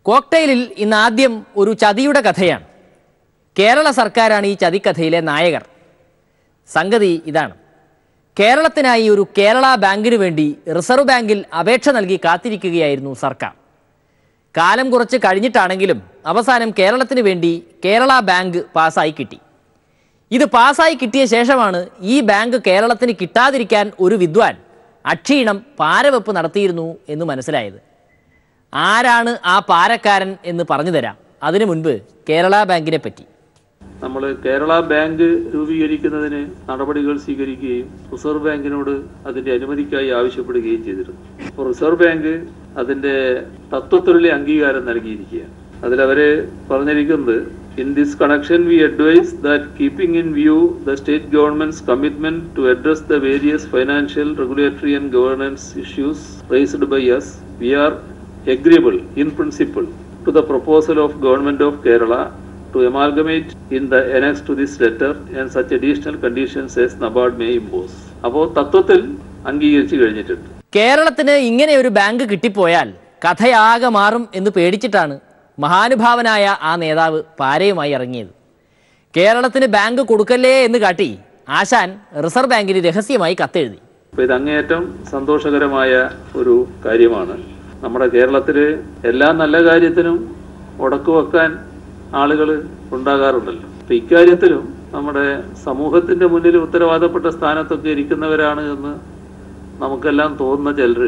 കോക്ടെയിലിൽ ഇന്ന് ആദ്യം ഒരു ചതിയുടെ കഥയാണ്. കേരള സർക്കാരാണ് ഈ ചതിക്കഥയിലെ നായകർ. സംഗതി ഇതാണ്: കേരളത്തിനായി ഒരു കേരള ബാങ്കിനു വേണ്ടി റിസർവ് ബാങ്കിൽ അപേക്ഷ നൽകി കാത്തിരിക്കുകയായിരുന്നു സർക്കാർ. കാലം കുറച്ച് കഴിഞ്ഞിട്ടാണെങ്കിലും അവസാനം കേരളത്തിന് വേണ്ടി കേരള ബാങ്ക് പാസ്സായി കിട്ടി. ഇത് പാസ്സായി കിട്ടിയ ശേഷമാണ് ഈ ബാങ്ക് കേരളത്തിന് കിട്ടാതിരിക്കാൻ ഒരു വിദ്വാൻ അക്ഷീണം പാരവെപ്പ് നടത്തിയിരുന്നു എന്ന് മനസ്സിലായത്. ആരാണ് ആ പാരക്കാരൻ എന്ന് പറഞ്ഞു തരാം. അതിനു മുൻപ് കേരള ബാങ്കിനെ പറ്റി. നമ്മൾ കേരള ബാങ്ക് രൂപീകരിക്കുന്നതിന് നടപടികൾ സ്വീകരിക്കുകയും റിസർവ് ബാങ്കിനോട് അതിന്റെ അനുമതിക്കായി ആവശ്യപ്പെടുകയും ചെയ്തിരുന്നു. അപ്പോൾ റിസർവ് ബാങ്ക് അതിന്റെ തത്വത്തിലുള്ള അംഗീകാരം നൽകിയിരിക്കുകയാണ്. അതിലവര് പറഞ്ഞിരിക്കുന്നത്, in this connection we advise that keeping in view the state government's commitment to address the various financial, regulatory and governance issues raised by us, we are agreeable in principle to the proposal of Government of Kerala to amalgamate in the annex to this letter and such additional conditions as NABARD may impose. അപ്പോൾ തത്വത്തിൽ അംഗീകരിച്ചു കഴിഞ്ഞിട്ടുണ്ട്. കേരളത്തിന് ഇങ്ങനെ ഒരു bank കിട്ടിപ്പോയാൽ കഥയാകെ മാറും എന്ന് പേടിച്ചിട്ടാണ് മഹാനുഭാവനായ ആ നേതാവ് പാരയുമായി ഇറങ്ങിയത്. കേരളത്തിന് ബാങ്ക് കൊടുക്കല്ലേ എന്ന് കാട്ടി ആശാൻ റിസർവ് ബാങ്കിന് രഹസ്യമായി കത്തെഴുതി. അപ്പോൾ ഇത് അങ്ങേയറ്റം സന്തോഷകരമായ ഒരു കാര്യമാണ്. നമ്മുടെ കേരളത്തിൽ എല്ലാ നല്ല കാര്യത്തിനും ഉടക്കു വെക്കാൻ ആളുകൾ ഉണ്ടാകാറുണ്ടല്ലോ. അപ്പം ഇക്കാര്യത്തിലും നമ്മുടെ സമൂഹത്തിന്റെ മുന്നിൽ ഉത്തരവാദപ്പെട്ട സ്ഥാനത്തൊക്കെ ഇരിക്കുന്നവരാണ് എന്ന് നമുക്കെല്ലാം തോന്നുന്ന ചിലർ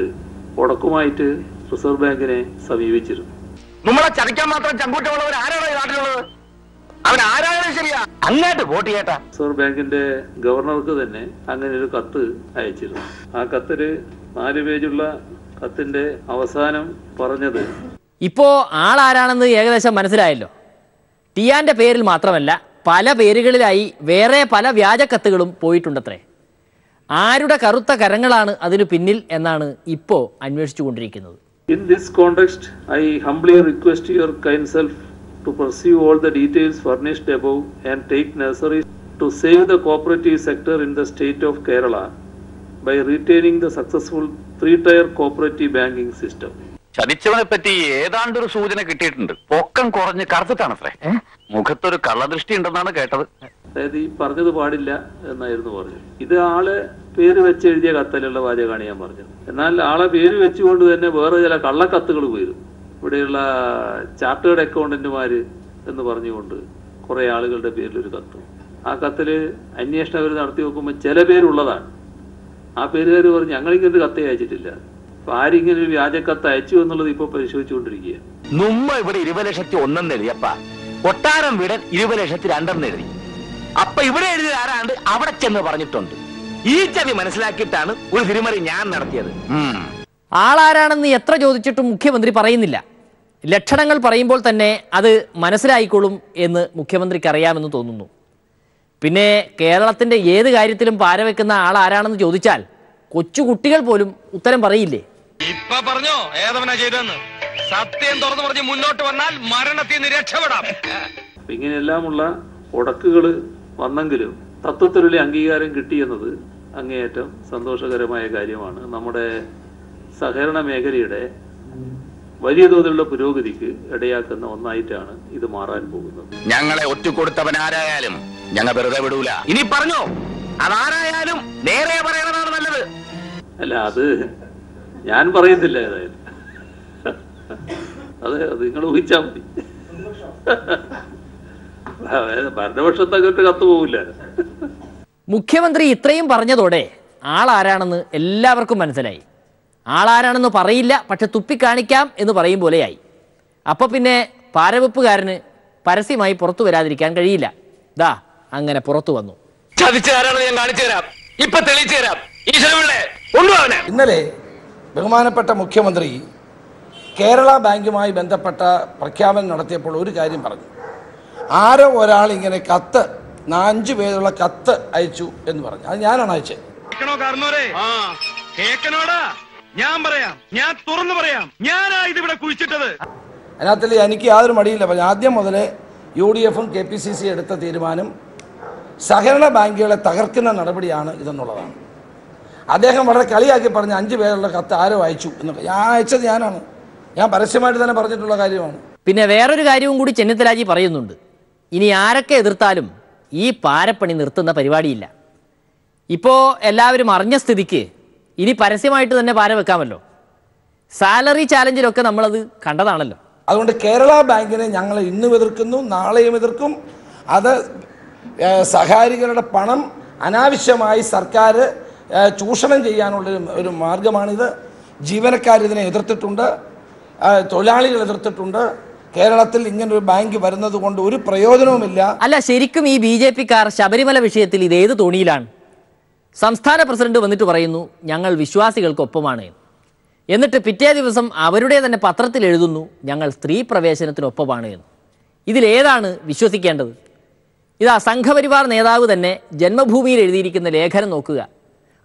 ഉടക്കുമായിട്ട് റിസർവ് ബാങ്കിനെ സമീപിച്ചിരുന്നു. നമ്മളെ ചതിക്കാൻ മാത്രം ചങ്കൂറ്റമുള്ളവർ ആരാണ് ഈ നാട്ടിലുള്ളത്? അവൻ ആരായാലും ശരിയാ, അങ്ങോട്ട് വോട്ട് ചെയ്യട്ടെ. റിസർവ് ബാങ്കിന്റെ ഗവർണർക്ക് തന്നെ അങ്ങനെ ഒരു കത്ത് അയച്ചിരുന്നു. ആ കത്തില് 4 പേജുള്ള കത്തിന്റെ അവസാനം പറഞ്ഞത്, ഇപ്പോ ആളാരാണെന്ന് ഏകദേശം മനസ്സിലായല്ലോ. ടിയാന്റെ പേരിൽ മാത്രമല്ല പല പേരുകളിലായി വേറെ പല വ്യാജ കത്തുകളും പോയിട്ടുണ്ടത്രേ. ആരുടെ കറുത്ത കരങ്ങളാണ് അതിനു പിന്നിൽ എന്നാണ് ഇപ്പോ അന്വേഷിച്ചുകൊണ്ടിരിക്കുന്നത്. In this context, I humbly request your kind self to pursue all the details furnished above and take necessary to save the cooperative sector in the state of Kerala by retaining the successful 3-tier cooperative banking system. ചതിച്ചവനെ പറ്റി ഏതാണ്ടൊരു സൂചന കിട്ടിയിട്ടുണ്ട്. പൊക്കം കുറഞ്ഞ് കറുത്തിട്ടാണത്രേ. മുഖത്തൊരു കള്ളദൃഷ്ടി ഉണ്ടെന്നാണ് കേട്ടത്. അതായത് ഈ പറഞ്ഞത് പാടില്ല എന്നായിരുന്നു പറഞ്ഞത്. ഇത് ആളെ പേര് വെച്ച് എഴുതിയ കത്തലുള്ള വാചകമാണ് ഞാൻ പറഞ്ഞത്. എന്നാൽ ആളെ പേര് വെച്ചുകൊണ്ട് തന്നെ വേറെ ചില കള്ളക്കത്തുകൾ പോയിരുന്നു. ഇവിടെയുള്ള ചാർട്ടേഡ് അക്കൗണ്ടന്റുമാര് എന്ന് പറഞ്ഞുകൊണ്ട് കുറെ ആളുകളുടെ പേരിലൊരു കത്ത്. ആ കത്തില് അന്വേഷണം അവർ നടത്തി നോക്കുമ്പോൾ ചില പേരുള്ളതാണ്. ആ പേരുകാർ പറഞ്ഞ് ഞങ്ങളിങ്ങനെ കത്ത് അയച്ചിട്ടില്ല. അപ്പൊ ആരിങ്ങനെ ഒരു വ്യാജക്കത്ത് അയച്ചു എന്നുള്ളത് ഇപ്പൊ പരിശോധിച്ചുകൊണ്ടിരിക്കുക. മുമ്പ് ഇവിടെ 20,01,000 എഴുതിയപ്പ കൊട്ടാരം വീടൻ 20,02,000 എഴുതി. അപ്പൊ ഇവിടെ എഴുതിയ ആരാണ്ട് അവിടെ ചെന്ന് പറഞ്ഞിട്ടുണ്ട്. ഈ ചതി മനസ്സിലാക്കിയിട്ടാണ് ഒരു തിരുമറി ഞാൻ നടത്തിയത്. ആളാരാണെന്ന് എത്ര ചോദിച്ചിട്ടും മുഖ്യമന്ത്രി പറയുന്നില്ല. ലക്ഷണങ്ങൾ പറയുമ്പോൾ തന്നെ അത് മനസ്സിലായിക്കോളും എന്ന് മുഖ്യമന്ത്രിക്ക് അറിയാമെന്ന് തോന്നുന്നു. പിന്നെ കേരളത്തിന്റെ ഏത് കാര്യത്തിലും പാരവെക്കുന്ന ആളാരാണെന്ന് ചോദിച്ചാൽ കൊച്ചുകുട്ടികൾ പോലും ഉത്തരം പറയില്ലേ. ഇപ്പൊ പറഞ്ഞോ ഏതവനാ ചെയ്തെന്ന്? സത്യം തുറന്നു പറഞ്ഞ് മുന്നോട്ട് വന്നാൽ മരണത്തിൽ നിന്ന് രക്ഷപ്പെടാം. ഇങ്ങനെയെല്ലാമുള്ള ഉടക്കുകൾ വന്നെങ്കിലും തത്വത്തിലുള്ള അംഗീകാരം കിട്ടിയെന്നത് അങ്ങേയറ്റം സന്തോഷകരമായ കാര്യമാണ്. നമ്മുടെ സഹകരണ മേഖലയുടെ വലിയ തോതിലുള്ള പുരോഗതിക്ക് ഇടയാക്കുന്ന ഒന്നായിട്ടാണ് ഇത് മാറാൻ പോകുന്നത്. ഞങ്ങളെ ഒറ്റുകൊടുത്തവനാരായാലും ഞങ്ങൾ വെറുതെ വിടൂല. ഇനി പറഞ്ഞോ, അതാരായാലും നേരെ പറയണതാണ് നല്ലത്. അല്ല, അത് ഞാൻ പറയുന്നില്ല. ഏതായാലും അതെ, അത് നിങ്ങൾ ഊഹിച്ചാൽ മതി. ഭരണപക്ഷത്തങ്ങോട്ട് കത്ത് പോവില്ല. മുഖ്യമന്ത്രി ഇത്രയും പറഞ്ഞതോടെ ആളാരാണെന്ന് എല്ലാവർക്കും മനസ്സിലായി. ആളാരാണെന്ന് പറയില്ല, പക്ഷെ തുപ്പിക്കാണിക്കാം എന്ന് പറയും പോലെയായി. അപ്പൊ പിന്നെ പാരവെപ്പുകാരന് പരസ്യമായി പുറത്തു വരാതിരിക്കാൻ കഴിയില്ല. ദാ അങ്ങനെ പുറത്തു വന്നു. ചതിച്ചാരാണെന്ന് ഞാൻ കാണിച്ചു തരാം, ഇപ്പൊ തെളിയിച്ചു തരാം. ഇന്നലെ ബഹുമാനപ്പെട്ട മുഖ്യമന്ത്രി കേരള ബാങ്കുമായി ബന്ധപ്പെട്ട പ്രഖ്യാപനം നടത്തിയപ്പോൾ ഒരു കാര്യം പറഞ്ഞു. ആരോ ഒരാൾ ഇങ്ങനെ കത്ത് 5 പേരുള്ള കത്ത് അയച്ചു എന്ന് പറഞ്ഞു. അത് ഞാനാണ് അയച്ചത്. ഞാൻ പറയാം, ഞാൻ തുറന്നു പറയാം, ഞാനാ ഇതിവിടെ കുഴിച്ചിട്ടത്. അതിനകത്തിൽ എനിക്ക് യാതൊരു മടിയില്ല. ആദ്യം മുതലേ UDF-ഉം KPCC എടുത്ത തീരുമാനം സഹകരണ ബാങ്കുകളെ തകർക്കുന്ന നടപടിയാണ് ഇതെന്നുള്ളതാണ്. അദ്ദേഹം വളരെ കളിയാക്കി പറഞ്ഞ 5 പേരുള്ള കത്ത് ആരോ അയച്ചു എന്നൊക്കെ. ഞാൻ അയച്ചത് ഞാനാണ്. ഞാൻ പരസ്യമായിട്ട് തന്നെ പറഞ്ഞിട്ടുള്ള കാര്യമാണ്. പിന്നെ വേറൊരു കാര്യവും കൂടി ചെന്നിത്തലാജി പറയുന്നുണ്ട്. ഇനി ആരൊക്കെ എതിർത്താലും ഈ പാരപ്പണി നിർത്തുന്ന പരിപാടിയില്ല. ഇപ്പോൾ എല്ലാവരും അറിഞ്ഞ സ്ഥിതിക്ക് ഇനി പരസ്യമായിട്ട് തന്നെ പാര വെക്കാമല്ലോ. സാലറി ചാലഞ്ചിലൊക്കെ നമ്മളത് കണ്ടതാണല്ലോ. അതുകൊണ്ട് കേരള ബാങ്കിനെ ഞങ്ങൾ ഇന്നും എതിർക്കുന്നു, നാളെയും എതിർക്കും. അത് സഹകാരികളുടെ പണം അനാവശ്യമായി സർക്കാർ ചൂഷണം ചെയ്യാനുള്ള ഒരു മാർഗമാണിത്. ജീവനക്കാരിതിനെ എതിർത്തിട്ടുണ്ട്, തൊഴിലാളികൾ എതിർത്തിട്ടുണ്ട്. കേരളത്തിൽ ഇങ്ങനൊരു ബാങ്ക് വരുന്നത് കൊണ്ട് ഒരു പ്രയോജനവുമില്ല. അല്ല, ശരിക്കും ഈ BJP-ക്കാർ ശബരിമല വിഷയത്തിൽ ഇതേത് തോണിയിലാണ്? സംസ്ഥാന പ്രസിഡന്റ് വന്നിട്ട് പറയുന്നു ഞങ്ങൾ വിശ്വാസികൾക്കൊപ്പമാണ്. എന്നിട്ട് പിറ്റേ ദിവസം അവരുടെ തന്നെ പത്രത്തിൽ എഴുതുന്നു ഞങ്ങൾ സ്ത്രീ പ്രവേശനത്തിനൊപ്പമാണ് എന്ന്. ഇതിലേതാണ് വിശ്വസിക്കേണ്ടത്? ഇതാ സംഘപരിവാർ നേതാവ് തന്നെ ജന്മഭൂമിയിൽ എഴുതിയിരിക്കുന്ന ലേഖനം നോക്കുക.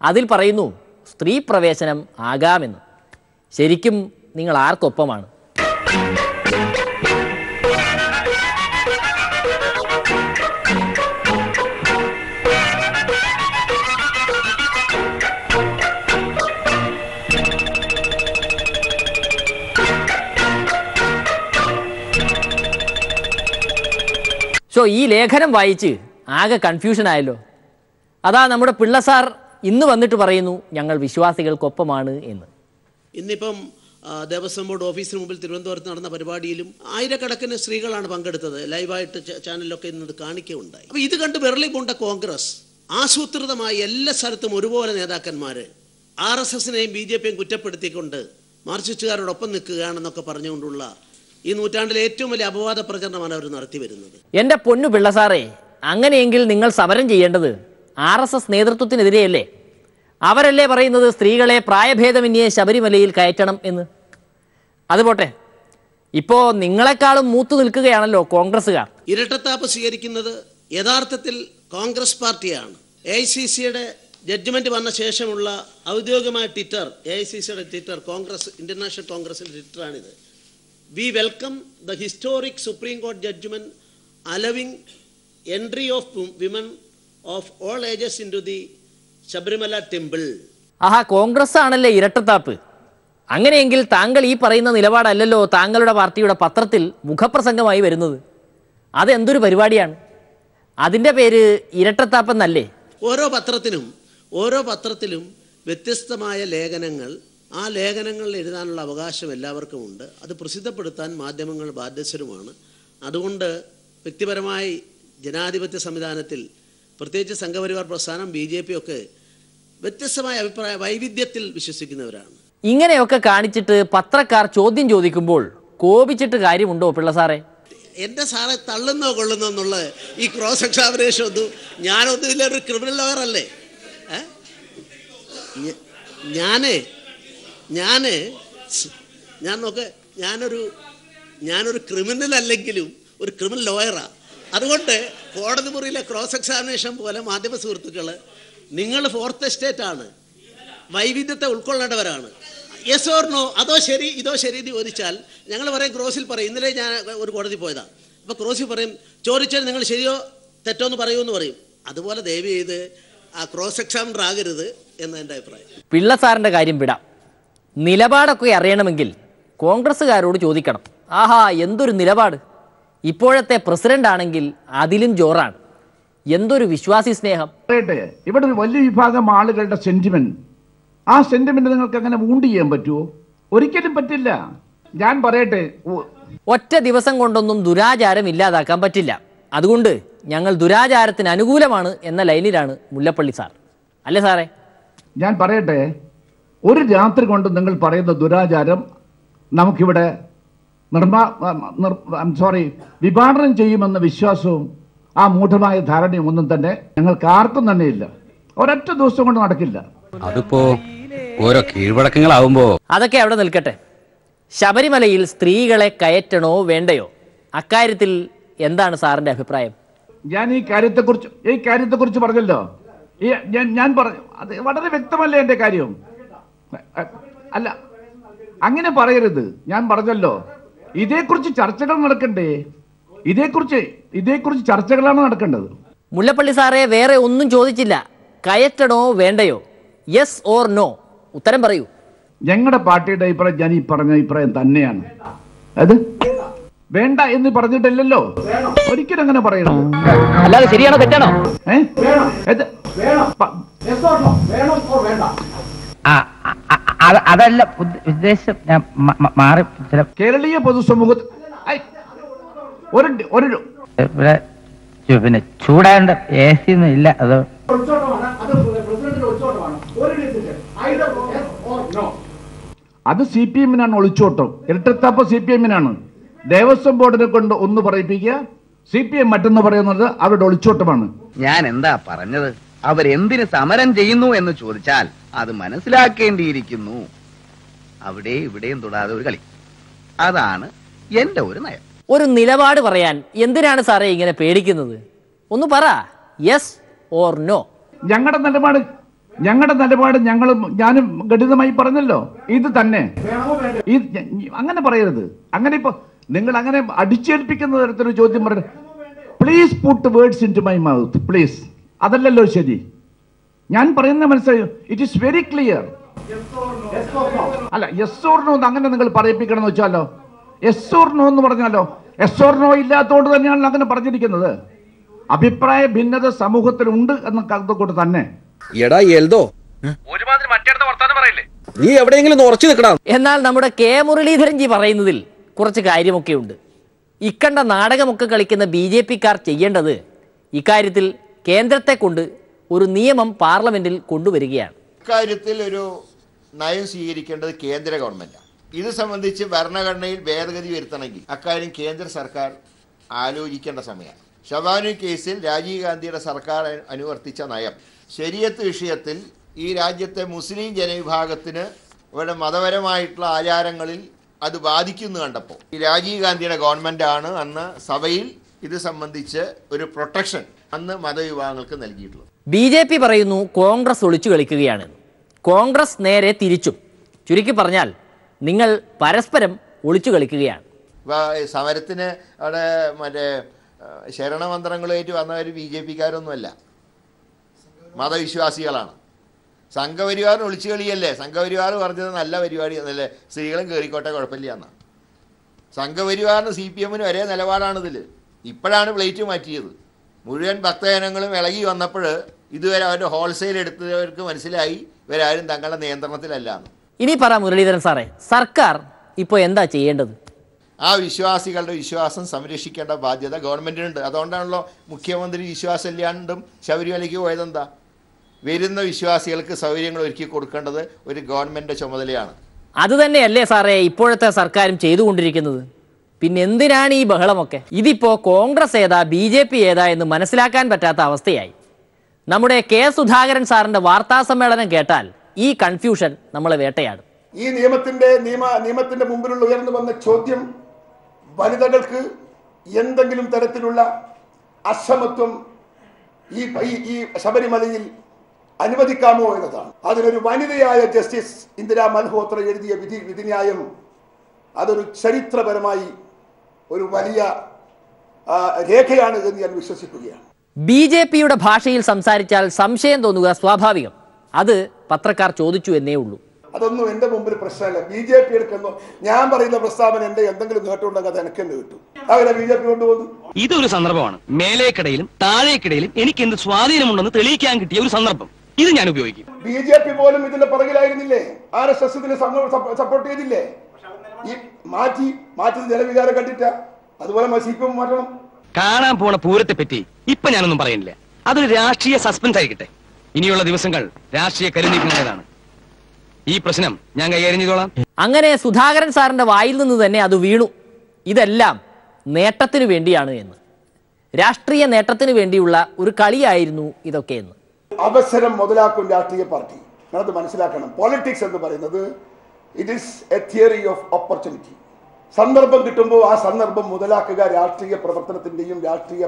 അതിൽ പറയുന്നു സ്ത്രീ പ്രവേശനം ആകാമെന്ന്. ശരിക്കും നിങ്ങൾ ആർക്കൊപ്പമാണ്? ഈ ലേഖനം വായിച്ച് ആകെ കൺഫ്യൂഷൻ ആയല്ലോ. അതാ നമ്മുടെ പിള്ള സാർ ഇന്ന് വന്നിട്ട് പറയുന്നു ഞങ്ങൾ വിശ്വാസികൾക്കൊപ്പമാണ് എന്ന്. ഇന്നിപ്പം ദേവസ്വം ബോർഡ് ഓഫീസിന് മുമ്പിൽ തിരുവനന്തപുരത്ത് നടന്ന പരിപാടിയിലും ആയിരക്കണക്കിന് സ്ത്രീകളാണ് പങ്കെടുത്തത്. ലൈവായിട്ട് ചാനലിലൊക്കെ ഇന്നത് കാണിക്കുകയുണ്ടായി. അപ്പോൾ ഇത് കണ്ട് വിരളി പൂണ്ട കോൺഗ്രസ് ആസൂത്രിതമായി എല്ലാ സ്ഥലത്തും ഒരുപോലെ നേതാക്കന്മാർ RSSനെയും BJP-യും കുറ്റപ്പെടുത്തിക്കൊണ്ട് മാർക്സിസ്റ്റുകാരോടൊപ്പം നിൽക്കുകയാണെന്നൊക്കെ പറഞ്ഞുകൊണ്ടുള്ള ഈ നൂറ്റാണ്ടിലെ ഏറ്റവും വലിയ അപവാദ പ്രചരണമാണ് അവർ നടത്തി വരുന്നത്. എൻ്റെ പൊന്നു പിള്ള സാറേ, അങ്ങനെയെങ്കിൽ നിങ്ങൾ സമരം ചെയ്യേണ്ടത് RSS നേതൃത്വത്തിനെതിരെയല്ലേ? അവരല്ലേ പറയുന്നത് സ്ത്രീകളെ പ്രായഭേദമന്യേ ശബരിമലയിൽ കയറ്റണം എന്ന്. അതുപോട്ടെ, ഇപ്പോൾ നിങ്ങളെക്കാളും മൂത്തു നിൽക്കുകയാണല്ലോ കോൺഗ്രസ്സുകാർ. ഇരട്ടത്താപ്പ് സ്വീകരിക്കുന്നത് യഥാർത്ഥത്തിൽ കോൺഗ്രസ് പാർട്ടിയാണ്. AICCയുടെ ജഡ്ജ്മെന്റ് വന്ന ശേഷമുള്ള ഔദ്യോഗികമായ ട്വിറ്റർ, AICCയുടെ ട്വിറ്റർ, കോൺഗ്രസ് ഇന്റർനാഷണൽ കോൺഗ്രസിന്റെ ട്വിറ്ററാണിത്. We welcome the historic Supreme Court judgment allowing entry of women of all ages into the Shabarimala temple. ആഹാ, കോൺഗ്രസ് ആണല്ലേ ഇരട്ടത്താപ്പ്. അങ്ങനെയെങ്കിൽ താങ്കൾ ഈ പറയുന്ന നിലപാടല്ലല്ലോ താങ്കളുടെ പാർട്ടിയുടെ പത്രത്തിൽ മുഖപ്രസംഗമായി വരുന്നത്. അതെന്തൊരു പരിപാടിയാണ്? അതിൻ്റെ പേര് ഇരട്ടത്താപ്പെന്നല്ലേ? ഓരോ പത്രത്തിലും വ്യത്യസ്തമായ ലേഖനങ്ങൾ, ആ ലേഖനങ്ങളിൽ എഴുതാനുള്ള അവകാശം എല്ലാവർക്കും ഉണ്ട്. അത് പ്രസിദ്ധപ്പെടുത്താൻ മാധ്യമങ്ങൾ ബാധ്യസ്ഥരുമാണ്. അതുകൊണ്ട് വ്യക്തിപരമായി ജനാധിപത്യ സംവിധാനത്തിൽ പ്രത്യേകിച്ച് സംഘപരിവാർ പ്രസ്ഥാനം BJP ഒക്കെ വ്യത്യസ്തമായ അഭിപ്രായ വൈവിധ്യത്തിൽ വിശ്വസിക്കുന്നവരാണ്. ഇങ്ങനെയൊക്കെ കാണിച്ചിട്ട് പത്രക്കാർ ചോദ്യം ചോദിക്കുമ്പോൾ കോപിച്ചിട്ട് കാര്യമുണ്ടോ പിള്ള സാറേ? എൻ്റെ സാറെ തള്ളുന്നോ കൊള്ളുന്നോ എന്നുള്ള ഈ ക്രോസ് എക്സാമിനേഷൻ ഒന്നും ഞാനൊന്നും ഇല്ലൊരു ക്രിമിനൽ ലോയർ അല്ലേ. ഞാനൊരു ക്രിമിനൽ അല്ലെങ്കിലും ഒരു ക്രിമിനൽ ലോയറാണ്. അതുകൊണ്ട് കോടതി മുറിയിലെ ക്രോസ് എക്സാമിനേഷൻ പോലെ മാധ്യമ സുഹൃത്തുക്കൾ, നിങ്ങൾ ഫോർത്ത് എസ്റ്റേറ്റ് ആണ്, വൈവിധ്യത്തെ ഉൾക്കൊള്ളേണ്ടവരാണ്. യെസ് ഓർ നോ, അതോ ശരി ഇതോ ശരി എന്ന് ചോദിച്ചാൽ ഞങ്ങൾ പറയും, ക്രോസിൽ പറയും. ഇന്നലെ ഞാൻ ഒരു കോടതി പോയതാണ്. അപ്പോൾ ക്രോസിൽ പറയും, ചോദിച്ചാൽ നിങ്ങൾ ശരിയോ തെറ്റോ എന്ന് പറയുമെന്ന് പറയും. അതുപോലെ ദയവ് ചെയ്ത് ആ ക്രോസ് എക്സാമിനർ ആകരുത് എന്ന് എൻ്റെ അഭിപ്രായം. പിള്ള സാറിൻ്റെ കാര്യം വിടാം. നിലപാടൊക്കെ അറിയണമെങ്കിൽ കോൺഗ്രസ്സുകാരോട് ചോദിക്കണം. ആഹാ, എന്തൊരു നിലപാട്! ഇപ്പോഴത്തെ പ്രസിഡന്റ് ആണെങ്കിൽ അതിലും ജോറാണ്. എന്തൊരു വിശ്വാസി സ്നേഹം! ഇവിടെ ഒരു വലിയ വിഭാഗം ആളുകളുടെ സെന്റിമെന്റ്, ആ സെന്റിമെന്റ് നിങ്ങൾക്ക് അങ്ങനെ വൂണ്ട് ചെയ്യാൻ പറ്റുമോ? ഒരിക്കലും പറ്റില്ല. ഞാൻ പറയട്ടെ, ഒറ്റ ദിവസം കൊണ്ടൊന്നും ദുരാചാരം ഇല്ലാതാക്കാൻ പറ്റില്ല. അതുകൊണ്ട് ഞങ്ങൾ ദുരാചാരത്തിന് അനുകൂലമാണ് എന്ന ലൈനിലാണ് മുല്ലപ്പള്ളി സാർ. അല്ലേ സാറേ? ഞാൻ പറയട്ടെ, ഒരു രാത്രി കൊണ്ട് നിങ്ങൾ പറയുന്ന ദുരാചാരം നമുക്കിവിടെ വിഭാടനം ചെയ്യുമെന്ന വിശ്വാസവും ആ മൂഢമായ ധാരണയും ഒന്നും തന്നെ ഞങ്ങൾക്ക് ആർക്കും തന്നെ ഇല്ല. ഒരൊറ്റ ദിവസം കൊണ്ട് നടക്കില്ല. അതിപ്പോ ഓരോ കീഴ്വഴക്കങ്ങളാവുമ്പോ അതൊക്കെ അവിടെ നിൽക്കട്ടെ. ശബരിമലയിൽ സ്ത്രീകളെ കയറ്റണോ വേണ്ടയോ, അക്കാര്യത്തിൽ എന്താണ് സാറിന്റെ അഭിപ്രായം? ഞാൻ ഈ കാര്യത്തെക്കുറിച്ച് പറഞ്ഞല്ലോ. ഞാൻ പറഞ്ഞു, അത് വളരെ വ്യക്തമല്ലേ എൻ്റെ കാര്യം? അല്ല, അങ്ങനെ പറയരുത്. ഞാൻ പറഞ്ഞല്ലോ, ഇതേക്കുറിച്ച് ചർച്ചകൾ നടക്കണ്ടേ? ഇതേക്കുറിച്ച് ചർച്ചകളാണ് നടക്കേണ്ടത്. മുല്ലപ്പള്ളി സാറേ, വേറെ ഒന്നും ചോദിച്ചില്ല. കയറ്റണോ വേണ്ടയോ, യെസ് ഓർ നോ, ഉത്തരം പറയൂ. ഞങ്ങളുടെ പാർട്ടിയുടെ അഭിപ്രായം ഞാൻ ഈ പറഞ്ഞ അഭിപ്രായം തന്നെയാണ്. അത് വേണ്ട എന്ന് പറഞ്ഞിട്ടില്ലല്ലോ, ഒരിക്കലും അങ്ങനെ പറയണം. അല്ലാതെ ശരിയാണോ തെറ്റാണോ? അതല്ല ഉദ്ദേശം, ഞാൻ മാറി. കേരളീയ പൊതുസമൂഹത്തിൽ ഇവിടെ പിന്നെ ചൂടാണ്ട് AC ഒന്നും ഇല്ല. അത് അത് CPM-നാണ് ഒളിച്ചോട്ടം. ഇരട്ടത്താപ്പ് CPM-നാണ്. ദേവസ്വം ബോർഡിനെ കൊണ്ട് ഒന്ന് പറയിപ്പിക്കുക, CPM മറ്റൊന്ന് പറയുന്നത് അവരുടെ ഒളിച്ചോട്ടമാണ്. ഞാൻ എന്താ പറഞ്ഞത്? അവരെന്തിന് സമരം ചെയ്യുന്നു എന്ന് ചോദിച്ചാൽ അത് മനസ്സിലാക്കേണ്ടിയിരിക്കുന്നു. അവിടെ ഇവിടെയും തൊടാതെ ഒരു കളി. അതാണ് എന്റെ ഒരു നയം. ഒരു നിലപാട് പറയാൻ എന്തിനാണ് സാറേ ഇങ്ങനെ പേടിക്കുന്നത്? ഒന്ന് പറ, യെസ് ഓർ നോ. ഞങ്ങളുടെ നിലപാട് ഞാനും ഘടിതമായി പറഞ്ഞല്ലോ, ഇത് തന്നെ. അങ്ങനെ പറയരുത്. അങ്ങനെ ഇപ്പൊ നിങ്ങൾ അങ്ങനെ അടിച്ചേൽപ്പിക്കുന്ന തരത്തിലൊരു ചോദ്യം പറയരുത്. Please put words into my mouth please. അതല്ലല്ലോ ശരി. ഞാൻ പറയുന്ന മനസ്സിലായോ? It is very clear. അല്ല, യെസ് ഓർ നോ അങ്ങനെ നിങ്ങൾ പറയിപ്പിക്കണം എന്ന് വെച്ചാലോ, യെസ് ഓർ നോ എന്ന് പറഞ്ഞാലോ, യെസ് ഓർ നോ ഇല്ലാത്തതുകൊണ്ട് തന്നെയാണല്ലോ അങ്ങനെ പറഞ്ഞിരിക്കുന്നത്. അഭിപ്രായ ഭിന്നത സമൂഹത്തിലുണ്ട് എന്ന കരുതക്കൊണ്ട് തന്നെ. എടാ എൽദോ, ഒരുമാതിരി മറ്റേടത്തെ വർത്താനം പറയില്ലേ? നീ എവിടെയെങ്കിലും ഉറച്ചു നിൽക്കണം. എന്നാൽ നമ്മുടെ കെ മുരളീധരൻജി പറയുന്നതിൽ കുറച്ച് കാര്യമൊക്കെ ഉണ്ട്. ഇക്കണ്ട നാടകമൊക്കെ കളിക്കുന്ന BJP-ക്കാർ ചെയ്യേണ്ടത് ഇക്കാര്യത്തിൽ കേന്ദ്രത്തെ കൊണ്ട് ഒരു നിയമം പാർലമെന്റിൽ കൊണ്ടുവരികയാണ്. ഇക്കാര്യത്തിൽ ഒരു നയം സ്വീകരിക്കേണ്ടത് കേന്ദ്ര ഗവൺമെന്റാണ്. ഇത് സംബന്ധിച്ച് ഭരണഘടനയിൽ ഭേദഗതി വരുത്തണമെങ്കിൽ അക്കാര്യം കേന്ദ്ര സർക്കാർ ആലോചിക്കേണ്ട സമയമാണ്. ഷബാനു കേസിൽ രാജീവ് ഗാന്ധിയുടെ സർക്കാർ അനുവർത്തിച്ച നയം ശരീഅത്ത് വിഷയത്തിൽ ഈ രാജ്യത്തെ മുസ്ലിം ജനവിഭാഗത്തിന് അവരുടെ മതപരമായിട്ടുള്ള ആചാരങ്ങളിൽ അത് ബാധിക്കുന്നു കണ്ടപ്പോൾ ഈ രാജീവ് ഗാന്ധിയുടെ ഗവൺമെൻറ്റാണ് അന്ന് സഭയിൽ ഇത് സംബന്ധിച്ച് ഒരു പ്രൊട്ടക്ഷൻ അന്ന് മതവിഭാഗങ്ങൾക്ക് നൽകിയിട്ടുള്ളത്. BJP പറയുന്നു കോൺഗ്രസ് ഒളിച്ചു കളിക്കുകയാണ്. കോൺഗ്രസ് നേരെ തിരിച്ചും. ചുരുക്കി പറഞ്ഞാൽ നിങ്ങൾ പരസ്പരം ഒളിച്ചു കളിക്കുകയാണ്. സമരത്തിന് അവിടെ മറ്റേ ശരണമന്ത്രങ്ങളുമായിട്ട് വന്നവർ BJP-ക്കാരൊന്നുമല്ല, മതവിശ്വാസികളാണ്. സംഘപരിവാറിന് ഒളിച്ചു കളിയല്ലേ? സംഘപരിവാർ പറഞ്ഞത് നല്ല പരിപാടി എന്നല്ലേ, സ്ത്രീകളും കയറിക്കോട്ടെ കുഴപ്പമില്ല എന്നാണ്. സംഘപരിവാറിന് CPM-ന് ഒരേ നിലപാടാണിതിൽ. ഇപ്പോഴാണ് പ്ലേറ്റ് മാറ്റിയത്. മുഴുവൻ ഭക്തജനങ്ങളും ഇളകി വന്നപ്പോൾ ഇതുവരെ അവരുടെ ഹോൾസെയിൽ എടുത്തവർക്ക് മനസ്സിലായി ഇവരാരും തങ്ങളുടെ നിയന്ത്രണത്തിലല്ല. ഇനി പറ മുരളീധരൻ സാറേ, സർക്കാർ ഇപ്പോൾ എന്താ ചെയ്യേണ്ടത്? ആ വിശ്വാസികളുടെ വിശ്വാസം സംരക്ഷിക്കേണ്ട ബാധ്യത ഗവൺമെൻറ്റിനുണ്ട്. അതുകൊണ്ടാണല്ലോ മുഖ്യമന്ത്രി വിശ്വാസമില്ലാണ്ടും ശബരിമലയ്ക്ക് പോയതെന്താ? വരുന്ന വിശ്വാസികൾക്ക് സൗകര്യങ്ങൾ ഒരുക്കി കൊടുക്കേണ്ടത് ഒരു ഗവൺമെൻറ് ചുമതലയാണ്. അതുതന്നെയല്ലേ സാറേ ഇപ്പോഴത്തെ സർക്കാരും ചെയ്തുകൊണ്ടിരിക്കുന്നത്? പിന്നെ എന്തിനാണ് ഈ ബഹളമൊക്കെ? ഇതിപ്പോൾ കോൺഗ്രസ് ഏതാ BJP ഏതാ എന്ന് മനസ്സിലാക്കാൻ പറ്റാത്ത അവസ്ഥയായി. നമ്മുടെ K. സുധാകരൻ സാറിൻ്റെ വാർത്താ സമ്മേളനം കേട്ടാൽ ഈ കൺഫ്യൂഷൻ നമ്മളെ വേട്ടയാടും. ഈ നിയമത്തിന്റെ മുമ്പിലുള്ള ഉയർന്നു വന്ന ചോദ്യം വനിതകൾക്ക് എന്തെങ്കിലും തരത്തിലുള്ള അസമത്വം ഈ ശബരിമലയിൽ അനുവദിക്കാമോ എന്നതാണ്. അതിനൊരു വനിതയായ ജസ്റ്റിസ് ഇന്ദിരാ മൽഹോത്ര എഴുതിയ വിധിന്യായം അതൊരു ചരിത്രപരമായി ഒരു വലിയ രേഖയാണ് എന്ന് ഞാൻ വിശ്വസിക്കുകയാണ്. BJP-യുടെ ഭാഷയിൽ സംസാരിച്ചാൽ സംശയം തോന്നുക സ്വാഭാവികം. അത് പത്രക്കാർ ചോദിച്ചു എന്നേ ഉള്ളൂ. അതൊന്നും എന്റെ മുമ്പിൽ പ്രശ്നമല്ല. BJP എടുക്കുന്നു. ഞാൻ പറയുന്ന പ്രസ്താവന എന്റെ എന്തെങ്കിലും നേട്ടമുണ്ടെങ്കിൽ അത് എനിക്ക് തന്നെ കിട്ടും. അവരെ BJP കൊണ്ടുപോകുന്നു. ഇതൊരു സന്ദർഭമാണ്. മേലേക്കിടയിലും താഴേക്കിടയിലും എനിക്ക് എന്ത് സ്വാധീനമുണ്ടെന്ന് തെളിയിക്കാൻ കിട്ടിയ ഒരു സന്ദർഭം. ഇത് ഞാൻ ഉപയോഗിക്കും. BJP പോലും ഇതിന്റെ പുറകിലായിരുന്നില്ലേ? RSS ഇതിനെ സപ്പോർട്ട് ചെയ്തില്ലേ? ഈ മാറ്റി ജനവികാരം കണ്ടിട്ട അതുപോലെ CPM മാറ്റണം. കാണാൻ പോണ പൂരത്തെ പറ്റി ഇപ്പൊ ഞാനൊന്നും പറയുന്നില്ല. അതൊരു രാഷ്ട്രീയ സസ്പെൻസ് ആയിരിക്കട്ടെ. ഇനിയുള്ള ദിവസങ്ങൾ രാഷ്ട്രീയ കരുനീക്കങ്ങളാണ്. ഈ പ്രശ്നം ഞാൻ കൈകാര്യം ചെയ്തോളാം. അങ്ങനെ സുധാകരൻ സാറിന്റെ വായിൽ നിന്ന് തന്നെ അത് വീണു. ഇതെല്ലാം നേട്ടത്തിനു വേണ്ടിയാണ് എന്ന്, രാഷ്ട്രീയ നേട്ടത്തിന് വേണ്ടിയുള്ള ഒരു കളിയായിരുന്നു ഇതൊക്കെ എന്ന്. അവസരം മുതലാക്കും രാഷ്ട്രീയ പാർട്ടി. അത് മനസ്സിലാക്കണം. പോളിറ്റിക്സ് എന്ന് പറയുന്നത് it is A theory of opportunity. സന്ദർഭം കിട്ടുമ്പോൾ ആ സന്ദർഭം മുതലാക്കുക രാഷ്ട്രീയ പ്രവർത്തനത്തിന്റെയും രാഷ്ട്രീയ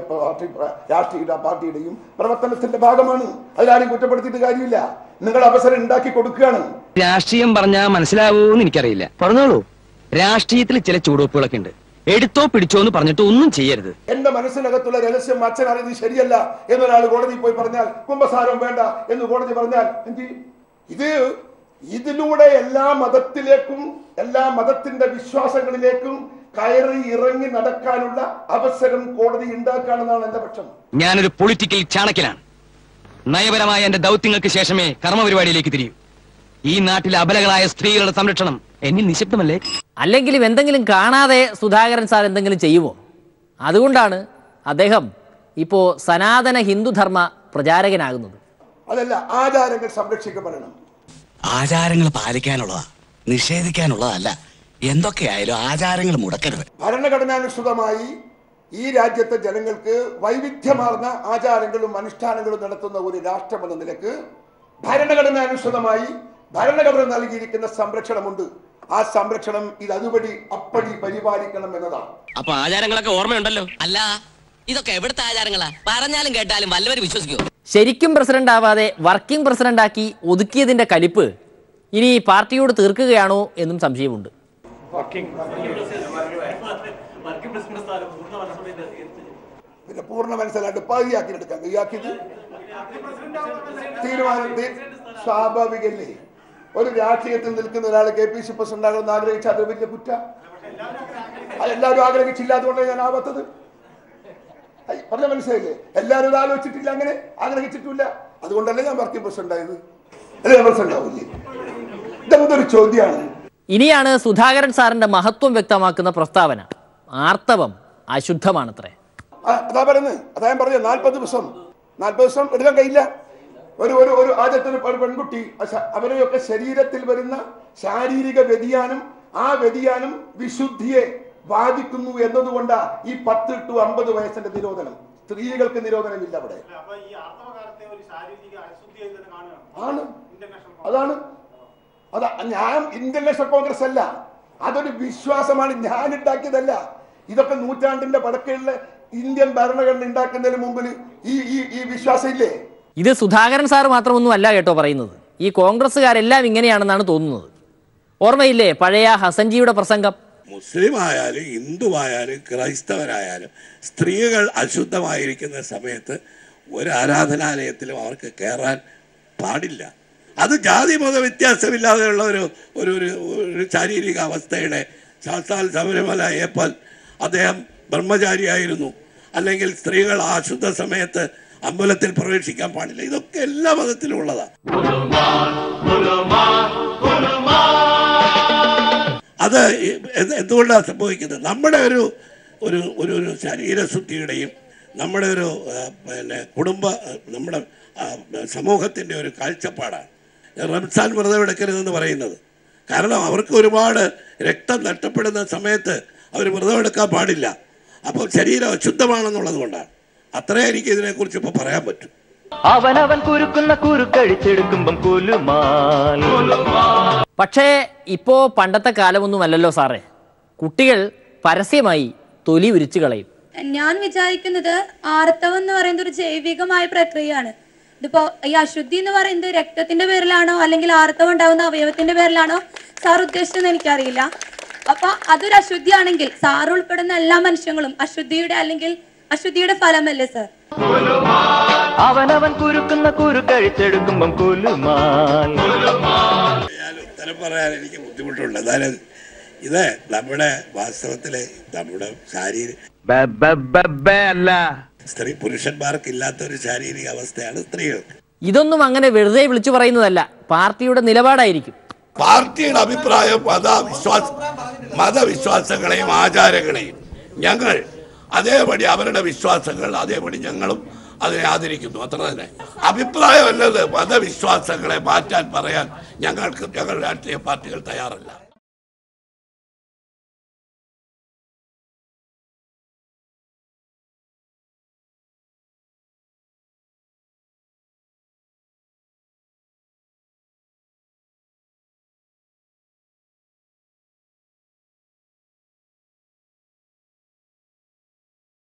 പാർട്ടിയുടെയും പ്രവർത്തനത്തിന്റെ ഭാഗമാണ്. അതിലാരും കുറ്റപ്പെടുത്തിയിട്ട് കാര്യമില്ല. നിങ്ങൾ അവസരം ഉണ്ടാക്കി കൊടുക്കുകയാണ്. രാഷ്ട്രീയം പറഞ്ഞാൽ മനസ്സിലാവൂന്ന് എനിക്കറിയില്ല. പറഞ്ഞോളൂ. രാഷ്ട്രീയത്തിൽ ചില ചൂടുവെപ്പുകളൊക്കെ ഉണ്ട്. എടുത്തോ പിടിച്ചോ എന്ന് പറഞ്ഞിട്ട് ഒന്നും ചെയ്യരുത്. എന്റെ മനസ്സിനകത്തുള്ള രഹസ്യം അച്ഛൻ അറിയുന്നത് ശരിയല്ല എന്നൊരാൾ കോടതിയിൽ പോയി പറഞ്ഞാൽ, കുമ്പസാരം വേണ്ട എന്ന് കോടതി പറഞ്ഞാൽ ഇത് ഇതിലൂടെ എല്ലാ മതത്തിലേക്കും എല്ലാ മതത്തിന്റെ വിശ്വാസങ്ങളിലേക്കും കയറി ഇറങ്ങി നടക്കാനുള്ള അവസരം കോടതി ഉണ്ടാക്കാണെന്നാണ് എന്റെ പക്ഷം. ഞാനൊരു പൊളിറ്റിക്കൽ ചാണക്യനാണ്. നയപരമായ എന്റെ ദൗത്യങ്ങൾക്ക് ശേഷമേ കർമ്മപരിപാടിയിലേക്ക് തിരിയൂ. ഈ നാട്ടിലെ അബലകളായ സ്ത്രീകളുടെ സംരക്ഷണം എന്നിൽ നിശബ്ദമല്ലേ? അല്ലെങ്കിലും എന്തെങ്കിലും കാണാതെ സുധാകരൻ സാർ എന്തെങ്കിലും ചെയ്യുമോ? അതുകൊണ്ടാണ് അദ്ദേഹം ഇപ്പോ സനാതന ഹിന്ദുധർമ്മ പ്രചാരകനാകുന്നത്. അതല്ല, ആചാരങ്ങൾ സംരക്ഷിക്കപ്പെടണം. ആചാരങ്ങൾ പാലിക്കാനുള്ളതാ, നിഷേധിക്കാനുള്ളതല്ല. എന്തൊക്കെയായാലും ആചാരങ്ങൾ മുടക്കരുത്. ഭരണഘടനാനുസൃതമായി ഈ രാജ്യത്തെ ജനങ്ങൾക്ക് വൈവിധ്യമാർന്ന ആചാരങ്ങളും അനുഷ്ഠാനങ്ങളും നടത്തുന്ന ഒരു രാഷ്ട്രമെന്ന നിലക്ക് ഭരണഘടനാനുസൃതമായി ഭരണഘടന നൽകിയിരിക്കുന്ന സംരക്ഷണമുണ്ട്. ആ സംരക്ഷണം ഇത് അതുപടി അപ്പടി പരിപാലിക്കണം എന്നതാണ്. അപ്പൊ ആചാരങ്ങളൊക്കെ ഓർമ്മയുണ്ടല്ലോ. അല്ല, ഇതൊക്കെ എവിടുത്തെ ആചാരങ്ങളാ? പറഞ്ഞാലും കേട്ടാലും വല്ലവരും വിശ്വസിക്കുമോ? ശരിക്കും പ്രസിഡന്റ് ആവാതെ വർക്കിംഗ് പ്രസിഡന്റ് ആക്കി ഒതുക്കിയതിന്റെ കലിപ്പ് ഇനി പാർട്ടിയോട് തീർക്കുകയാണോ എന്നും സംശയമുണ്ട്. പിന്നെ പൂർണ്ണ മനസ്സിലായിട്ട് പകുതിയാക്കി എടുക്കാൻ കഴിയാക്കിയത് തീരുമാനത്തിൽ സ്വാഭാവികല്ലേ? ഒരു രാഷ്ട്രീയത്തിൽ നിൽക്കുന്ന ഒരാൾ KPC പ്രസിഡന്റ് ആകണമെന്ന് ആഗ്രഹിച്ച അത് വലിയ കുറ്റ. അതെല്ലാവരും ആഗ്രഹിച്ചില്ലാത്തതുകൊണ്ടാണ് ഞാൻ ആവാത്തത്. പറഞ്ഞ മനസ്സിലായില്ലേ? എല്ലാവരും ഇത് ആലോചിച്ചിട്ടില്ല, അങ്ങനെ ആഗ്രഹിച്ചിട്ടില്ല. അതുകൊണ്ടല്ലേ ഞാൻ വർക്കിംഗ് പ്രസിഡന്റ് ആയത്. അല്ലേ പ്രസിഡന്റ് ആവില്ലേ? ഇതെന്തൊരു ചോദ്യമാണ്. ഇനിയാണ് സുധാകരൻ സാറിന്റെ മഹത്വം വ്യക്തമാക്കുന്ന പ്രസ്താവന. ആർത്തവം അശുദ്ധമാണത്രേ. അതാ പറയുന്നത്. അതാ ഞാൻ പറഞ്ഞത് 40 ദിവസം എടുക്കാൻ കഴിയില്ല. ഒരു ആദ്യത്തെ ഒരു പെൺകുട്ടി അവരെയൊക്കെ ശരീരത്തിൽ വരുന്ന ശാരീരിക വ്യതിയാനം, ആ വ്യതിയാനം വിശുദ്ധിയെ ബാധിക്കുന്നു എന്നതുകൊണ്ടാ ഈ 10 to 50 വയസ്സിന്റെ നിരോധനം. സ്ത്രീകൾക്ക് നിരോധനമില്ല അവിടെ. അതാണ് അതാ ഞാൻ ഇന്ത്യൻ നാഷണൽ കോൺഗ്രസ് അല്ല, അതൊരു വിശ്വാസമാണ്, ഞാൻ ഉണ്ടാക്കിയതല്ല. ഇതൊക്കെ നൂറ്റാണ്ടിന്റെ പടക്കയുള്ള ഇന്ത്യൻ ഭരണഘടന ഉണ്ടാക്കുന്നതിന് മുമ്പിൽ ഈ വിശ്വാസം ഇല്ലേ? ഇത് സുധാകരൻ സാർ മാത്രമൊന്നും അല്ല കേട്ടോ പറയുന്നത്. ഈ കോൺഗ്രസ്സുകാരെല്ലാം ഇങ്ങനെയാണെന്നാണ് തോന്നുന്നത്. ഓർമ്മയില്ലേ പഴയ ഹസൻജിയുടെ പ്രസംഗം? മുസ്ലിം ആയാലും ഹിന്ദുവായാലും ക്രൈസ്തവരായാലും സ്ത്രീകൾ അശുദ്ധമായിരിക്കുന്ന സമയത്ത് ഒരു ആരാധനാലയത്തിലും അവർക്ക് കയറാൻ പാടില്ല. അത് ജാതി മത വ്യത്യാസമില്ലാതെയുള്ള ഒരു ശാരീരിക അവസ്ഥയുടെ സാക്ഷാൽ ശബരിമല അയ്യപ്പൻ അദ്ദേഹം ബ്രഹ്മചാരിയായിരുന്നു. അല്ലെങ്കിൽ സ്ത്രീകൾ ആ അശുദ്ധ സമയത്ത് അമ്പലത്തിൽ പ്രവേശിക്കാൻ പാടില്ല. ഇതൊക്കെ എല്ലാ മതത്തിലും ഉള്ളതാണ്. അത് എന്തുകൊണ്ടാണ് സംഭവിക്കുന്നത്? നമ്മുടെ ഒരു ശരീരശുദ്ധിയുടെയും നമ്മുടെ നമ്മുടെ സമൂഹത്തിൻ്റെ ഒരു കാഴ്ചപ്പാടാണ് റംസാൻ വ്രതം എടുക്കരുതെന്ന് പറയുന്നത്. കാരണം അവർക്ക് ഒരുപാട് രക്തം നഷ്ടപ്പെടുന്ന സമയത്ത് അവർ വ്രതം എടുക്കാൻ പാടില്ല. അപ്പോൾ ശരീരം അശുദ്ധമാണെന്നുള്ളത് കൊണ്ടാണ്. അത്രേ എനിക്ക് ഇതിനെക്കുറിച്ച് ഇപ്പോൾ പറയാൻ പറ്റും. അവനവൻ കുരുക്കുന്ന കുരുക്കഴിച്ചെടുക്കുമ്പം പക്ഷേ ഇപ്പോ പണ്ടത്തെ കാലമൊന്നുമല്ലല്ലോ സാറേ. കുട്ടികൾ പരസ്യമായി തൊലി ഉരിച്ചു കളയും. ഞാൻ വിചാരിക്കുന്നത് ആർത്തവം എന്ന് പറയുന്നത് ഒരു ജൈവികമായ പ്രക്രിയയാണ്. ഇതിപ്പോ ഈ അശുദ്ധി എന്ന് പറയുന്നത് രക്തത്തിന്റെ പേരിലാണോ അല്ലെങ്കിൽ ആർത്തവം ഉണ്ടാകുന്ന അവയവത്തിന്റെ പേരിലാണോ സാർ ഉദ്ദേശിച്ചതെന്ന് എനിക്കറിയില്ല. അപ്പൊ അതൊരു അശുദ്ധിയാണെങ്കിൽ സാർ ഉൾപ്പെടുന്ന എല്ലാ മനുഷ്യങ്ങളും അശുദ്ധിയുടെ ഫലമല്ലേ സാർ? അവനവൻ കുരുക്കുന്ന കുരുക്കഴിച്ചെടുക്കുമ്പം ഉത്തരം പറയാൻ എനിക്ക് ബുദ്ധിമുട്ടുണ്ട്. എന്നാലും ഇത് നമ്മുടെ വാസ്തവത്തില് നമ്മുടെ സ്ത്രീ പുരുഷന്മാർക്ക് ഇല്ലാത്ത ഒരു ശാരീരിക അവസ്ഥയാണ് സ്ത്രീകൾക്ക്. ഇതൊന്നും അങ്ങനെ വെറുതെ വിളിച്ചു പറയുന്നതല്ല, പാർട്ടിയുടെ നിലപാടായിരിക്കും. പാർട്ടിയുടെ അഭിപ്രായം മതവിശ്വാസങ്ങളെയും ആചാരങ്ങളെയും ഞങ്ങൾ അതേപടി അവരുടെ വിശ്വാസങ്ങൾ അതേപടി ഞങ്ങളും അതിനെ ആദരിക്കുന്നു. അത്ര തന്നെ. അഭിപ്രായമല്ലത് മതവിശ്വാസങ്ങളെ മാറ്റാൻ പറയാൻ ഞങ്ങൾ രാഷ്ട്രീയ പാർട്ടികൾ തയ്യാറല്ല.